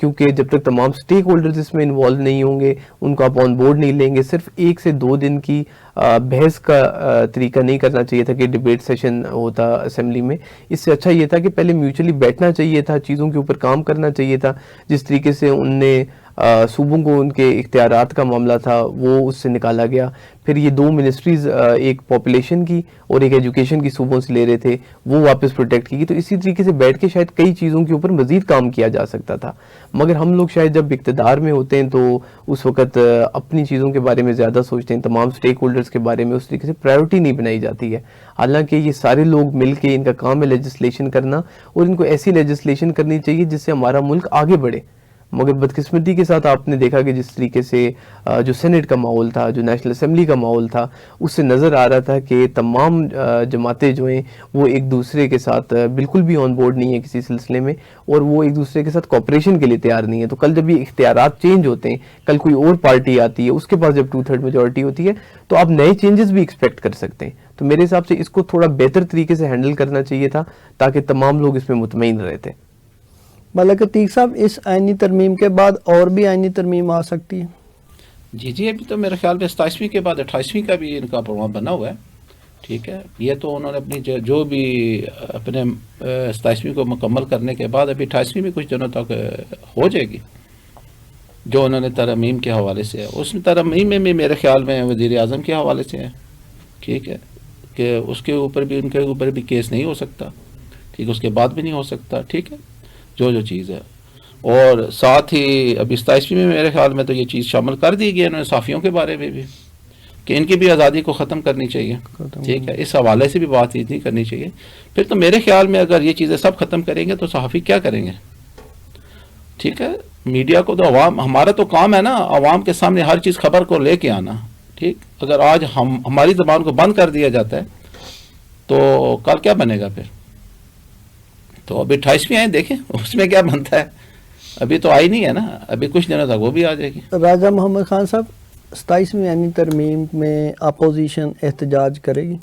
کیونکہ جب تک تمام سٹیک ہولڈرز اس میں انوالو نہیں ہوں گے، ان کو آپ آن بورڈ نہیں لیں گے. صرف 1 سے 2 دن کی بحث کا طریقہ نہیں کرنا چاہیے تھا کہ ڈیبیٹ سیشن ہوتا اسمبلی میں. اس سے اچھا یہ تھا کہ پہلے میوچلی بیٹھنا چاہیے تھا، چیزوں کے اوپر کام کرنا چاہیے تھا. جس طریقے سے ان نے صوبوں کو ان کے اختیارات کا معاملہ تھا وہ اس سے نکالا گیا. پھر یہ 2 منسٹریز ایک پاپولیشن کی اور ایک ایجوکیشن کی صوبوں سے لے رہے تھے، وہ واپس پروٹیکٹ کی گئی. تو اسی طریقے سے بیٹھ کے شاید کئی چیزوں کے اوپر مزید کام کیا جا سکتا تھا. مگر ہم لوگ شاید جب اقتدار میں ہوتے ہیں تو اس وقت اپنی چیزوں کے بارے میں زیادہ سوچتے ہیں، تمام سٹیک ہولڈرز کے بارے میں اس طریقے سے پرائیورٹی نہیں بنائی جاتی ہے. حالانکہ یہ سارے لوگ مل کے ان کا کام ہے لیجسلیشن کرنا، اور ان کو ایسی لیجسلیشن کرنی چاہیے جس سے ہمارا ملک آگے بڑھے. مگر بدقسمتی کے ساتھ آپ نے دیکھا کہ جس طریقے سے جو سینٹ کا ماحول تھا، جو نیشنل اسمبلی کا ماحول تھا، اس سے نظر آ رہا تھا کہ تمام جماعتیں جو ہیں وہ ایک دوسرے کے ساتھ بالکل بھی آن بورڈ نہیں ہیں کسی سلسلے میں، اور وہ ایک دوسرے کے ساتھ کوپریشن کے لیے تیار نہیں ہے. تو کل جب یہ اختیارات چینج ہوتے ہیں، کل کوئی اور پارٹی آتی ہے، اس کے پاس جب 2/3 میجورٹی ہوتی ہے، تو آپ نئے چینجز بھی ایکسپیکٹ کر سکتے ہیں. تو میرے حساب سے اس کو تھوڑا بہتر طریقے سے ہینڈل کرنا چاہیے تھا تاکہ تمام لوگ اس میں مطمئن رہتے. ملک عتیق صاحب، اس آئینی ترمیم کے بعد اور بھی آئینی ترمیم آ سکتی ہے؟ جی ابھی تو میرے خیال میں 27ویں کے بعد 28ویں کا بھی ان کا پروگرام بنا ہوا ہے. ٹھیک ہے، یہ تو انہوں نے اپنی جو بھی اپنے 27ویں کو مکمل کرنے کے بعد ابھی 28ویں میں کچھ دنوں تک ہو جائے گی جو انہوں نے ترمیم کے حوالے سے ہے. اس ترمیم میں بھی میرے خیال میں وزیر اعظم کے حوالے سے ہے. ٹھیک ہے، کہ اس کے اوپر بھی ان کے اوپر بھی کیس نہیں ہو سکتا. ٹھیک ہے، اس کے بعد بھی نہیں ہو سکتا. ٹھیک ہے، جو چیز ہے. اور ساتھ ہی ابھی 27ویں میں میرے خیال میں تو یہ چیز شامل کر دی گئی انہوں نے صحافیوں کے بارے میں بھی کہ ان کی بھی آزادی کو ختم کرنی چاہیے. ٹھیک ہے، اس حوالے سے بھی بات نہیں کرنی چاہیے. پھر تو میرے خیال میں اگر یہ چیزیں سب ختم کریں گے تو صحافی کیا کریں گے؟ ٹھیک ہے، میڈیا کو تو عوام، ہمارا تو کام ہے نا عوام کے سامنے ہر چیز خبر کو لے کے آنا. ٹھیک، اگر آج ہماری زبان کو بند کر دیا جاتا ہے تو کل کیا بنے گا پھر؟ تو ابھی 28ویں آئیں، دیکھیں اس میں کیا بنتا ہے. ابھی تو آئی نہیں ہے نا، ابھی کچھ دنوں تک وہ بھی آ جائے گی. راجہ محمد خان صاحب، 27ویں آئینی ترمیم میں اپوزیشن احتجاج کرے گی؟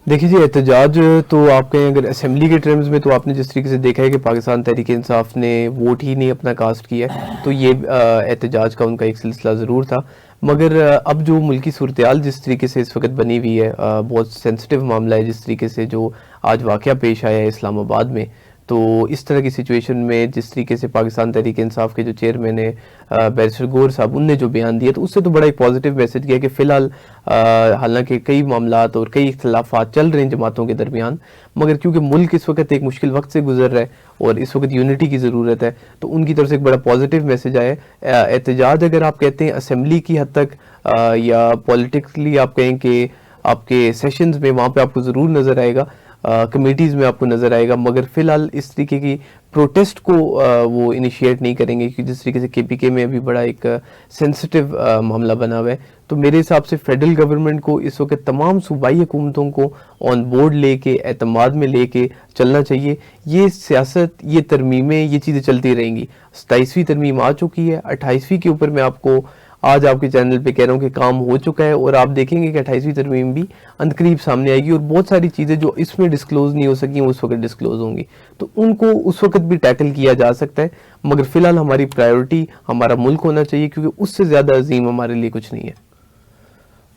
دیکھیے جی، احتجاج تو آپ کہیں اگر اسمبلی کے ٹرمز میں تو آپ نے جس طریقے سے دیکھا ہے کہ پاکستان تحریک انصاف نے ووٹ ہی نہیں اپنا کاسٹ کیا ہے، تو یہ احتجاج کا ان کا ایک سلسلہ ضرور تھا. مگر اب جو ملکی صورتحال جس طریقے سے اس وقت بنی ہوئی ہے، بہت سینسٹیو معاملہ ہے جس طریقے سے جو آج واقعہ پیش آیا ہے اسلام آباد میں. تو اس طرح کی سچویشن میں جس طریقے سے پاکستان تحریک انصاف کے جو چیئرمین ہیں بیرسٹر گور صاحب، ان نے جو بیان دیا تو اس سے تو بڑا ایک پازیٹیو میسج گیا کہ فی الحال حالانکہ کئی معاملات اور کئی اختلافات چل رہے ہیں جماعتوں کے درمیان، مگر کیونکہ ملک اس وقت ایک مشکل وقت سے گزر رہا ہے اور اس وقت یونٹی کی ضرورت ہے، تو ان کی طرف سے ایک بڑا پازیٹیو میسج آیا ہے. احتجاج اگر آپ کہتے ہیں اسمبلی کی حد تک یا پولیٹیکلی آپ کہیں کہ آپ کے سیشنز میں، وہاں پہ آپ کو ضرور نظر آئے گا، کمیٹیز میں آپ کو نظر آئے گا، مگر فی الحال اس طریقے کی پروٹیسٹ کو وہ انیشیٹ نہیں کریں گے کیونکہ جس طریقے سے KPK میں ابھی بڑا ایک سینسٹیو معاملہ بنا ہوا ہے. تو میرے حساب سے فیڈرل گورنمنٹ کو اس وقت تمام صوبائی حکومتوں کو آن بورڈ لے کے اعتماد میں لے کے چلنا چاہیے. یہ سیاست، یہ ترمیمیں، یہ چیزیں چلتی رہیں گی. 27ویں ترمیم آ چکی ہے، 28ویں کے اوپر میں آپ کو آج آپ کے چینل پہ کہہ رہا ہوں کہ کام ہو چکا ہے، اور آپ دیکھیں گے کہ 28ویں ترمیم بھی عنقریب سامنے آئے گی اور بہت ساری چیزیں جو اس میں ڈسکلوز نہیں ہو سکی وہ اس وقت ڈسکلوز ہوں گی. تو ان کو اس وقت بھی ٹیکل کیا جا سکتا ہے، مگر فی الحال ہماری پرائیورٹی ہمارا ملک ہونا چاہیے کیونکہ اس سے زیادہ عظیم ہمارے لیے کچھ نہیں ہے.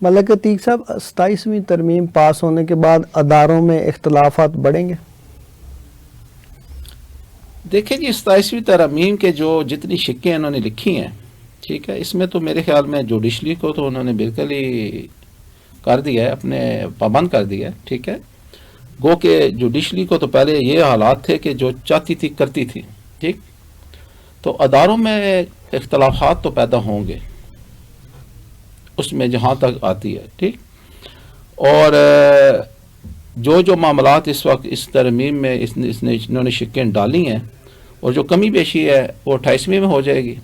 ملک عتیق صاحب، 27ویں ترمیم پاس ہونے کے بعد اداروں میں اختلافات بڑھیں گے؟ دیکھیں جی، 27ویں ترمیم کے جو جتنی شکیں انہوں نے لکھی ہیں، ٹھیک ہے، اس میں تو میرے خیال میں جوڈیشلی کو تو انہوں نے بالکل ہی کر دیا ہے، اپنے پابند کر دیا ہے. ٹھیک ہے، گو کہ جوڈیشلی کو تو پہلے یہ حالات تھے کہ جو چاہتی تھی کرتی تھی. ٹھیک، تو اداروں میں اختلافات تو پیدا ہوں گے اس میں جہاں تک آتی ہے. ٹھیک، اور جو معاملات اس وقت اس ترمیم میں انہوں نے شکیں ڈالی ہیں اور جو کمی بیشی ہے وہ 28ویں میں ہو جائے گی.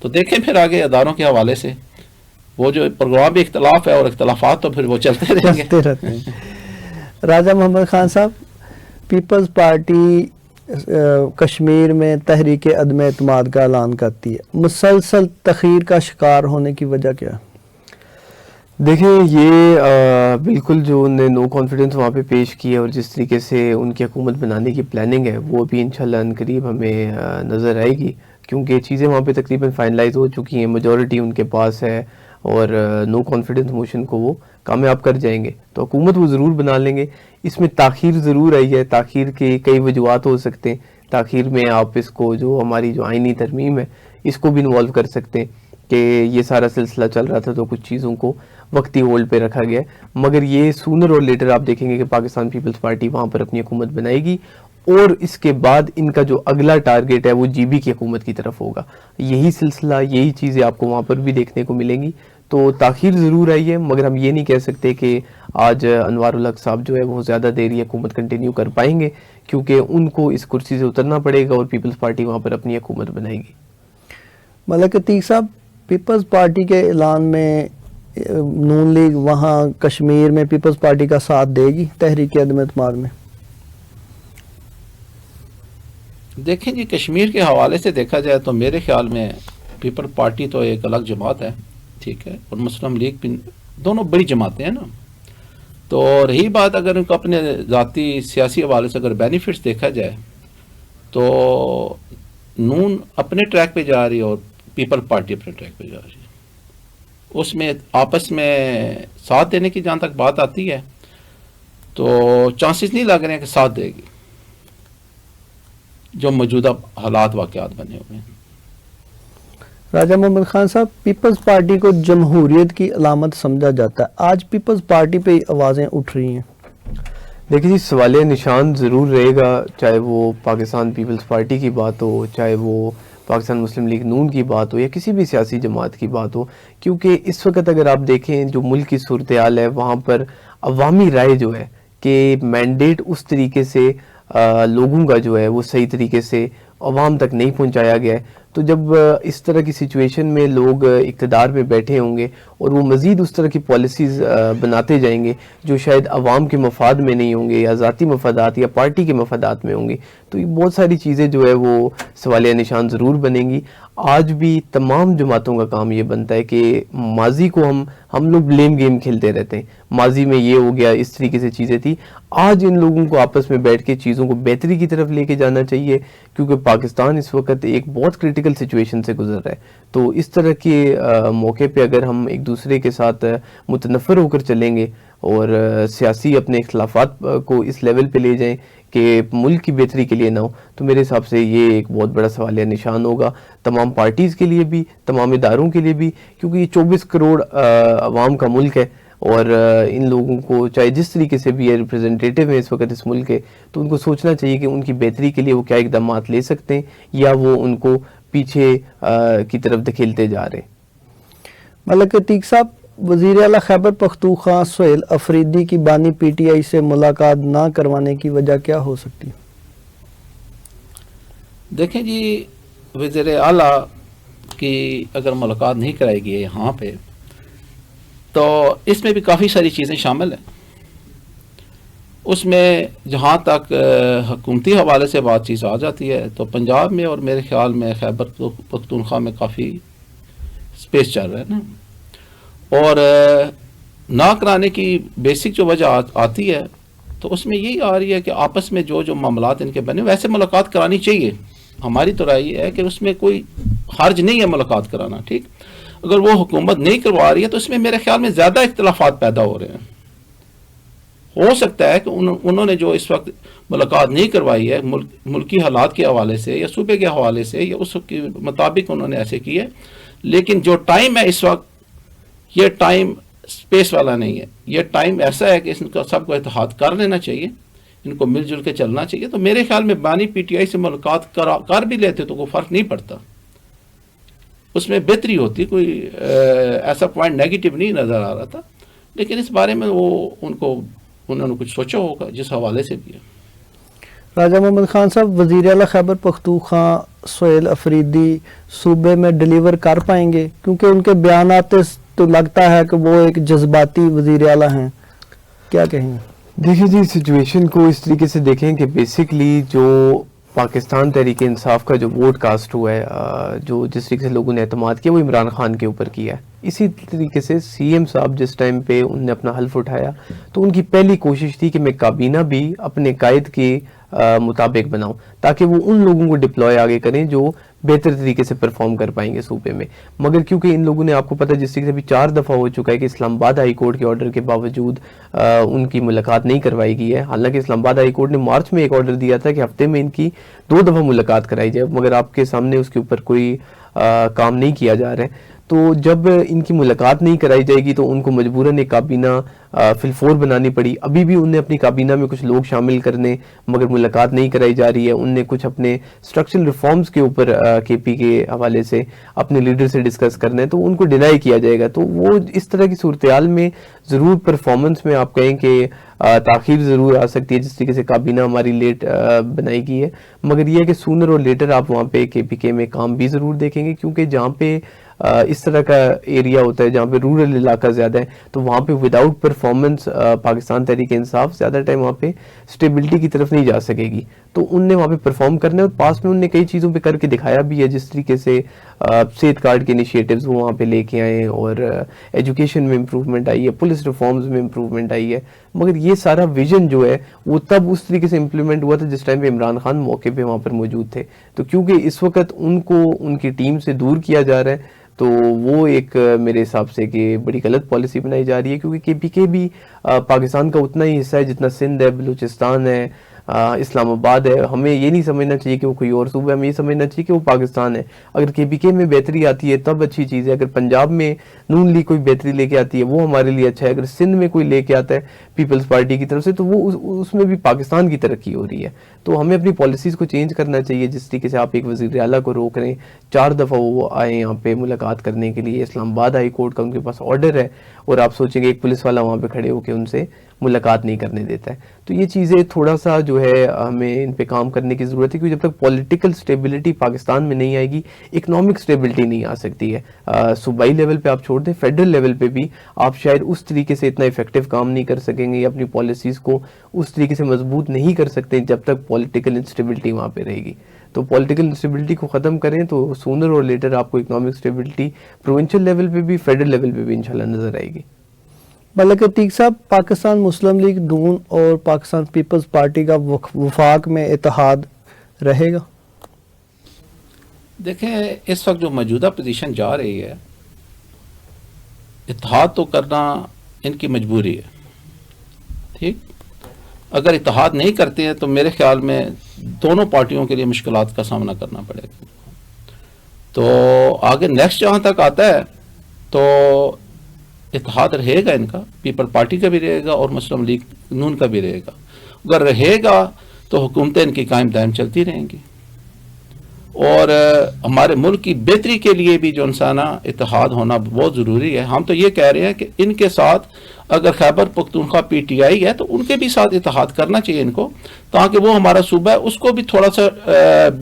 تو دیکھیں پھر آگے اداروں کے حوالے سے وہ جو پروگرام بھی اختلاف ہے اور اختلافات تو پھر وہ چلتے رہیں گے. چلتے رہتے ہیں. راجہ محمد خان صاحب، پیپلز پارٹی کشمیر میں تحریک عدم اعتماد کا اعلان کرتی ہے، مسلسل تاخیر کا شکار ہونے کی وجہ کیا ہے؟ دیکھیں یہ بالکل جو انہوں نے نو کانفیڈنس وہاں پہ پیش کی ہے اور جس طریقے سے ان کی حکومت بنانے کی پلاننگ ہے وہ بھی انشاءاللہ عنقریب ہمیں نظر آئے گی، کیونکہ چیزیں وہاں پہ تقریباً فائنلائز ہو چکی ہیں، میجورٹی ان کے پاس ہے اور نو کانفیڈنس موشن کو وہ کامیاب کر جائیں گے، تو حکومت وہ ضرور بنا لیں گے۔ اس میں تاخیر ضرور آئی ہے، تاخیر کے کئی وجوہات ہو سکتے ہیں، تاخیر میں آپ اس کو جو ہماری جو آئینی ترمیم ہے اس کو بھی انوالو کر سکتے ہیں کہ یہ سارا سلسلہ چل رہا تھا تو کچھ چیزوں کو وقتی ہولڈ پہ رکھا گیا ہے، مگر یہ سونر اور لیٹر آپ دیکھیں گے کہ پاکستان پیپلز پارٹی وہاں پر اپنی حکومت بنائے گی، اور اس کے بعد ان کا جو اگلا ٹارگٹ ہے وہ جی بی کی حکومت کی طرف ہوگا۔ یہی سلسلہ، یہی چیزیں آپ کو وہاں پر بھی دیکھنے کو ملیں گی، تو تاخیر ضرور آئی ہے، مگر ہم یہ نہیں کہہ سکتے کہ آج انوار الحق صاحب جو ہے وہ زیادہ دیر یہ حکومت کنٹینیو کر پائیں گے، کیونکہ ان کو اس کرسی سے اترنا پڑے گا اور پیپلز پارٹی وہاں پر اپنی حکومت بنائے گی۔ ملک عتیق صاحب، پیپلز پارٹی کے اعلان میں نون لیگ وہاں کشمیر میں پیپلز پارٹی کا ساتھ دے گی تحریک عدم اعتماد میں؟ دیکھیں جی، کشمیر کے حوالے سے دیکھا جائے تو میرے خیال میں پیپل پارٹی تو ایک الگ جماعت ہے، ٹھیک ہے، اور مسلم لیگ بھی، دونوں بڑی جماعتیں ہیں نا۔ تو رہی بات اگر ان کو اپنے ذاتی سیاسی حوالے سے اگر بینیفٹس دیکھا جائے تو نون اپنے ٹریک پہ جا رہی ہے اور پیپل پارٹی اپنے ٹریک پہ جا رہی ہے، اس میں آپس میں ساتھ دینے کی جہاں تک بات آتی ہے تو چانسز نہیں لگ رہے ہیں کہ ساتھ دے گی، جو موجودہ حالات واقعات بنے ہوئے ہیں۔ راجہ محمد خان صاحب، پیپلز پارٹی کو جمہوریت کی علامت سمجھا جاتا ہے، آج پیپلز پارٹی پہ آوازیں اٹھ رہی ہیں۔ دیکھیے جی، سوالیہ نشان ضرور رہے گا، چاہے وہ پاکستان پیپلز پارٹی کی بات ہو، چاہے وہ پاکستان مسلم لیگ نون کی بات ہو، یا کسی بھی سیاسی جماعت کی بات ہو، کیونکہ اس وقت اگر آپ دیکھیں جو ملک کی صورتحال ہے وہاں پر عوامی رائے جو ہے کہ مینڈیٹ اس طریقے سے لوگوں کا جو ہے وہ صحیح طریقے سے عوام تک نہیں پہنچایا گیا ہے، تو جب اس طرح کی سچویشن میں لوگ اقتدار میں بیٹھے ہوں گے اور وہ مزید اس طرح کی پالیسیز بناتے جائیں گے جو شاید عوام کے مفاد میں نہیں ہوں گے یا ذاتی مفادات یا پارٹی کے مفادات میں ہوں گے، تو یہ بہت ساری چیزیں جو ہے وہ سوالیہ نشان ضرور بنیں گی۔ آج بھی تمام جماعتوں کا کام یہ بنتا ہے کہ ماضی کو ہم لوگ بلیم گیم کھیلتے رہتے ہیں، ماضی میں یہ ہو گیا، اس طریقے سے چیزیں تھی۔ آج ان لوگوں کو آپس میں بیٹھ کے چیزوں کو بہتری کی طرف لے کے جانا چاہیے، کیونکہ پاکستان اس وقت ایک بہت کرٹیکل سچویشن سے گزر رہا ہے، تو اس طرح کے موقع پہ اگر ہم ایک دوسرے کے ساتھ متنفر ہو کر چلیں گے اور سیاسی اپنے اختلافات کو اس لیول پہ لے جائیں کہ ملک کی بہتری کے لیے نہ ہو، تو میرے حساب سے یہ ایک بہت بڑا سوالیہ نشان ہوگا تمام پارٹیز کے لیے بھی، تمام اداروں کے لیے بھی، کیونکہ یہ 24 کروڑ عوام کا ملک ہے، اور ان لوگوں کو چاہے جس طریقے سے بھی یہ ریپرزنٹیٹیو ہیں اس وقت اس ملک کے، تو ان کو سوچنا چاہیے کہ ان کی بہتری کے لیے وہ کیا اقدامات لے سکتے ہیں یا وہ ان کو پیچھے کی طرف دھکیلتے جا رہے ہیں۔ ملک عتیق صاحب، وزیر اعلیٰ خیبر پختونخوا سہیل افریدی کی بانی پی ٹی آئی سے ملاقات نہ کروانے کی وجہ کیا ہو سکتی ہے؟ دیکھیں جی، وزیر اعلیٰ کی اگر ملاقات نہیں کرائے گی یہاں پہ تو اس میں بھی کافی ساری چیزیں شامل ہیں۔ اس میں جہاں تک حکومتی حوالے سے بات چیز آ جاتی ہے تو پنجاب میں اور میرے خیال میں خیبر پختونخوا میں کافی سپیس چل رہا ہے نا، اور نہ کرانے کی بیسک جو وجہ آتی ہے تو اس میں یہی آ رہی ہے کہ آپس میں جو معاملات ان کے بنے، ویسے ملاقات کرانی چاہیے، ہماری تو رائے ہے کہ اس میں کوئی حرج نہیں ہے ملاقات کرانا، ٹھیک۔ اگر وہ حکومت نہیں کروا رہی ہے تو اس میں میرے خیال میں زیادہ اختلافات پیدا ہو رہے ہیں۔ ہو سکتا ہے کہ انہوں نے جو اس وقت ملاقات نہیں کروائی ہے ملکی حالات کے حوالے سے یا صوبے کے حوالے سے یا اس کے مطابق انہوں نے ایسے کی ہے، لیکن جو ٹائم ہے اس وقت یہ ٹائم سپیس والا نہیں ہے، یہ ٹائم ایسا ہے کہ ان کا سب کو اتحاد کر لینا چاہیے، ان کو مل جل کے چلنا چاہیے۔ تو میرے خیال میں بانی پی ٹی آئی سے ملاقات کر بھی لیتے تو کوئی فرق نہیں پڑتا، اس میں بہتری ہوتی، کوئی ایسا پوائنٹ نیگیٹو نہیں نظر آ رہا تھا، لیکن اس بارے میں انہوں نے کچھ سوچا ہوگا جس حوالے سے بھی ہے۔ راجہ محمد خان صاحب، وزیر اعلیٰ خیبر پختونخوا سہیل افریدی صوبے میں ڈیلیور کر پائیں گے؟ کیونکہ ان کے بیانات تو لگتا ہے کہ وہ ایک جذباتی وزیر اعلیٰ ہیں، کیا کہیں گے؟ دیکھیں جی، سچویشن کو اس طریقے سے دیکھیں کہ بیسکلی جو پاکستان تحریک انصاف کا جو ووٹ کاسٹ ہوا ہے, جو جس طریقے سے لوگوں نے اعتماد کیا وہ عمران خان کے اوپر کیا ہے. اسی طریقے سے سی ایم صاحب جس ٹائم پہ انہوں نے اپنا حلف اٹھایا تو ان کی پہلی کوشش تھی کہ میں کابینہ بھی اپنے قائد کے مطابق بناؤں تاکہ وہ ان لوگوں کو ڈپلوائے آگے کریں جو بہتر طریقے سے پرفارم کر پائیں گے صوبے میں. مگر کیونکہ ان لوگوں نے, آپ کو پتہ جس طریقے سے بھی 4 دفعہ ہو چکا ہے کہ اسلام آباد ہائی کورٹ کے آرڈر کے باوجود ان کی ملاقات نہیں کروائی گئی ہے. حالانکہ اسلام آباد ہائی کورٹ نے مارچ میں ایک آرڈر دیا تھا کہ ہفتے میں ان کی 2 دفعہ ملاقات کرائی جائے, مگر آپ کے سامنے اس کے اوپر کوئی کام نہیں کیا جا رہا ہے. تو جب ان کی ملاقات نہیں کرائی جائے گی تو ان کو مجبوراً ایک کابینہ فی الفور بنانی پڑی. ابھی بھی انہیں اپنی کابینہ میں کچھ لوگ شامل کرنے مگر ملاقات نہیں کرائی جا رہی ہے. ان نے کچھ اپنے اسٹرکچرل ریفارمز کے اوپر کے پی کے حوالے سے اپنے لیڈر سے ڈسکس کرنا ہے تو ان کو ڈینائی کیا جائے گا. تو وہ اس طرح کی صورتحال میں ضرور پرفارمنس میں آپ کہیں کہ تاخیر ضرور آ سکتی ہے, جس طریقے سے کابینہ ہماری لیٹ بنائی گئی ہے. مگر یہ ہے کہ سونر اور لیٹر آپ وہاں پہ کے پی کے میں کام بھی ضرور دیکھیں گے, کیونکہ جہاں پہ اس طرح کا ایریا ہوتا ہے جہاں پہ رورل علاقہ زیادہ ہے تو وہاں پہ وداؤٹ پرفارمنس پاکستان تحریک انصاف زیادہ ٹائم وہاں پہ اسٹیبلٹی کی طرف نہیں جا سکے گی. تو ان نے وہاں پہ پرفارم کرنا ہے, اور پاس میں ان نے کئی چیزوں پہ کر کے دکھایا بھی ہے, جس طریقے سے صحت کارڈ کے انیشیٹوز وہ وہاں پہ لے کے آئے, اور ایجوکیشن میں امپروومنٹ آئی ہے, پولیس ریفارمز میں امپروومنٹ آئی ہے. مگر یہ سارا ویژن جو ہے وہ تب اس طریقے سے امپلیمنٹ ہوا تھا جس ٹائم پہ عمران خان موقع پہ وہاں پر موجود تھے. تو کیونکہ اس وقت ان کو ان کی ٹیم سے دور کیا جا رہا ہے تو وہ ایک میرے حساب سے کہ بڑی غلط پالیسی بنائی جا رہی ہے, کیونکہ کے پی کے بھی پاکستان کا اتنا ہی حصہ ہے جتنا سندھ ہے, بلوچستان ہے, اسلام آباد ہے. ہمیں یہ نہیں سمجھنا چاہیے کہ وہ کوئی اور صوبہ ہے, ہمیں یہ سمجھنا چاہیے کہ وہ پاکستان ہے. اگر کے پی کے میں بہتری آتی ہے تب اچھی چیز ہے, اگر پنجاب میں نون لیگ کوئی بہتری لے کے آتی ہے وہ ہمارے لیے اچھا ہے, اگر سندھ میں کوئی لے کے آتا ہے پیپلز پارٹی کی طرف سے تو وہ اس میں بھی پاکستان کی ترقی ہو رہی ہے. تو ہمیں اپنی پالیسیز کو چینج کرنا چاہیے, جس طریقے سے آپ ایک وزیر اعلیٰ کو روک رہے ہیں, 4 دفعہ وہ آئے یہاں پہ ملاقات کرنے کے لیے, اسلام آباد ہائی کورٹ کا ان کے پاس آرڈر ہے, اور آپ سوچیں گے ایک پولیس والا وہاں پہ کھڑے ہو کے ان سے ملاقات نہیں کرنے دیتا ہے. تو یہ چیزیں تھوڑا سا جو ہے ہمیں ان پہ کام کرنے کی ضرورت ہے, کیونکہ جب تک پولیٹیکل سٹیبلٹی پاکستان میں نہیں آئے گی اکنامک سٹیبلٹی نہیں آ سکتی ہے. صوبائی لیول پہ آپ چھوڑ دیں, فیڈرل لیول پہ بھی آپ شاید اس طریقے سے اتنا افیکٹو کام نہیں کر سکیں گے یا اپنی پالیسیز کو اس طریقے سے مضبوط نہیں کر سکتے جب تک پولیٹیکل انسٹیبلٹی وہاں پہ رہے گی. تو پولیٹیکل انسٹیبلٹی کو ختم کریں تو سونر اور لیٹر آپ کو اکنامک سٹیبلٹی پروونشل لیول پہ بھی فیڈرل لیول پہ بھی انشاءاللہ نظر آئے گی. ملک عتیق صاحب, پاکستان مسلم لیگ نون اور پاکستان پیپلز پارٹی کا وفاق میں اتحاد رہے گا؟ دیکھیں اس وقت جو موجودہ پوزیشن جا رہی ہے, اتحاد تو کرنا ان کی مجبوری ہے. ٹھیک, اگر اتحاد نہیں کرتے ہیں تو میرے خیال میں دونوں پارٹیوں کے لیے مشکلات کا سامنا کرنا پڑے گا. تو آگے نیکسٹ جہاں تک آتا ہے تو اتحاد رہے گا ان کا, پیپل پارٹی کا بھی رہے گا اور مسلم لیگ نون کا بھی رہے گا. اگر رہے گا تو حکومتیں ان کی قائم دائم چلتی رہیں گی, اور ہمارے ملک کی بہتری کے لیے بھی جو انسانہ اتحاد ہونا بہت ضروری ہے. ہم تو یہ کہہ رہے ہیں کہ ان کے ساتھ اگر Khyber Pakhtunkhwa P T I ہے تو ان کے بھی ساتھ اتحاد کرنا چاہیے ان کو, تاکہ وہ ہمارا صوبہ ہے اس کو بھی تھوڑا سا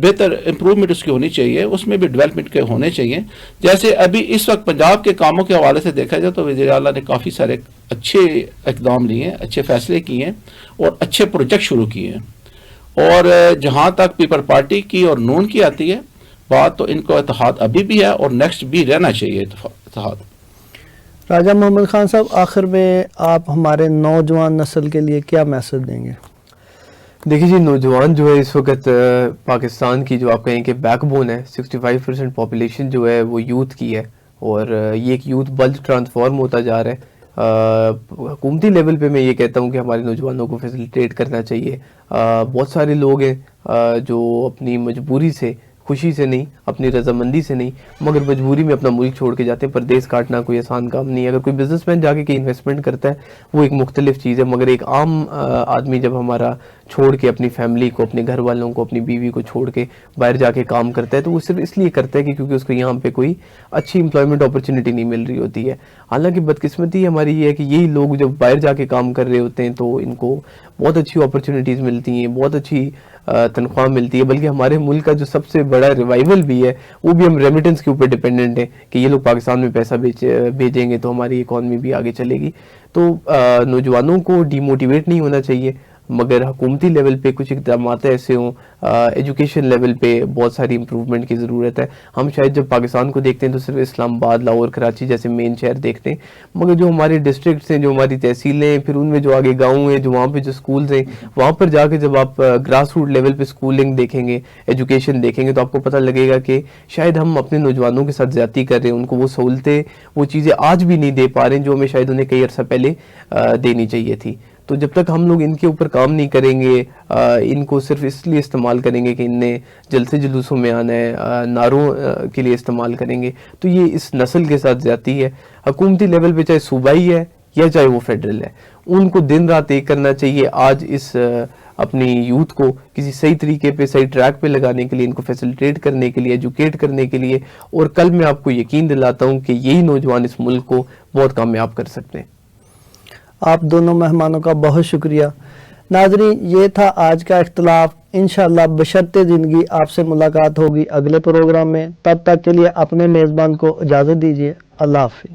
بہتر امپروومنٹ اس کی ہونی چاہیے, اس میں بھی ڈیولپمنٹ کے ہونے چاہیے. جیسے ابھی اس وقت پنجاب کے کاموں کے حوالے سے دیکھا جائے تو وزیر اعلیٰ نے کافی سارے اچھے اقدام لیے ہیں, اچھے فیصلے کیے ہیں اور اچھے پروجیکٹ شروع کیے ہیں. اور جہاں تک پیپل پارٹی کی اور نون کی آتی ہے بات, تو ان کو اتحاد ابھی بھی ہے اور نیکسٹ بھی رہنا چاہیے اتحاد. راجہ محمد خان صاحب, آخر میں آپ ہمارے نوجوان نسل کے لیے کیا میسج دیں گے؟ دیکھیے جی, نوجوان جو ہے اس وقت پاکستان کی جو آپ کہیں کہ بیک بون ہے, 65% پاپولیشن جو ہے وہ یوتھ کی ہے, اور یہ ایک یوتھ بلج ٹرانسفارم ہوتا جا رہا ہے. حکومتی لیول پہ میں یہ کہتا ہوں کہ ہمارے نوجوانوں کو فیسیلیٹیٹ کرنا چاہیے. بہت سارے لوگ ہیں جو اپنی مجبوری سے, خوشی سے نہیں, اپنی رضامندی سے نہیں, مگر مجبوری میں اپنا ملک چھوڑ کے جاتے ہیں. پردیس کاٹنا کوئی آسان کام نہیں ہے. اگر کوئی بزنس مین جا کے کہیں انویسٹمنٹ کرتا ہے وہ ایک مختلف چیز ہے, مگر ایک عام آدمی جب ہمارا چھوڑ کے اپنی فیملی کو, اپنے گھر والوں کو, اپنی بیوی کو چھوڑ کے باہر جا کے کام کرتا ہے تو وہ صرف اس لیے کرتا ہے کہ کیونکہ اس کو یہاں پہ کوئی اچھی امپلائمنٹ اپرچونٹی نہیں مل رہی ہوتی ہے. حالانکہ بدقسمتی ہماری یہ ہے کہ یہی لوگ جب باہر جا کے کام کر رہے ہوتے ہیں تو ان کو بہت اچھی اپرچونیٹیز ملتی ہیں, بہت اچھی تنخواہ ملتی ہے. بلکہ ہمارے ملک کا جو سب سے بڑا ریوائول بھی ہے وہ بھی ہم ریمیٹنس کے اوپر ڈیپینڈنٹ ہے کہ یہ لوگ پاکستان میں پیسہ بھیجیں گے تو ہماری اکانومی بھی آگے چلے گی. تو نوجوانوں کو ڈی موٹیویٹ نہیں ہونا چاہیے, مگر حکومتی لیول پہ کچھ اقدامات ایسے ہوں, ایجوکیشن لیول پہ بہت ساری امپروومنٹ کی ضرورت ہے. ہم شاید جب پاکستان کو دیکھتے ہیں تو صرف اسلام آباد, لاہور, کراچی جیسے مین شہر دیکھتے ہیں, مگر جو ہمارے ڈسٹرکٹس ہیں, جو ہماری تحصیلیں ہیں, پھر ان میں جو آگے گاؤں ہیں, جو وہاں پہ جو سکولز ہیں, وہاں پر جا کے جب آپ گراس روٹ لیول پہ سکولنگ دیکھیں گے, ایجوکیشن دیکھیں گے, تو آپ کو پتہ لگے گا کہ شاید ہم اپنے نوجوانوں کے ساتھ زیادتی کر رہے ہیں, ان کو وہ سہولتیں, وہ چیزیں آج بھی نہیں دے پا رہے ہیں جو ہمیں شاید انہیں کئی عرصہ پہلے دینی چاہیے تھی. تو جب تک ہم لوگ ان کے اوپر کام نہیں کریں گے, ان کو صرف اس لیے استعمال کریں گے کہ ان نے جلسے جلوسوں میں آنا ہے, نعروں کے لیے استعمال کریں گے, تو یہ اس نسل کے ساتھ زیادتی ہے. حکومتی لیول پہ چاہے صوبائی ہے یا چاہے وہ فیڈرل ہے, ان کو دن رات ایک کرنا چاہیے آج اس اپنی یوتھ کو کسی صحیح طریقے پہ, صحیح ٹریک پہ لگانے کے لیے, ان کو فیسلٹیٹ کرنے کے لیے, ایجوکیٹ کرنے کے لیے. اور کل میں آپ کو یقین دلاتا ہوں کہ یہی نوجوان اس ملک کو بہت کامیاب کر سکتے ہیں. آپ دونوں مہمانوں کا بہت شکریہ. ناظرین, یہ تھا آج کا اختلاف. انشاءاللہ بشرط زندگی آپ سے ملاقات ہوگی اگلے پروگرام میں. تب تک کے لیے اپنے میزبان کو اجازت دیجیے. اللہ حافظ.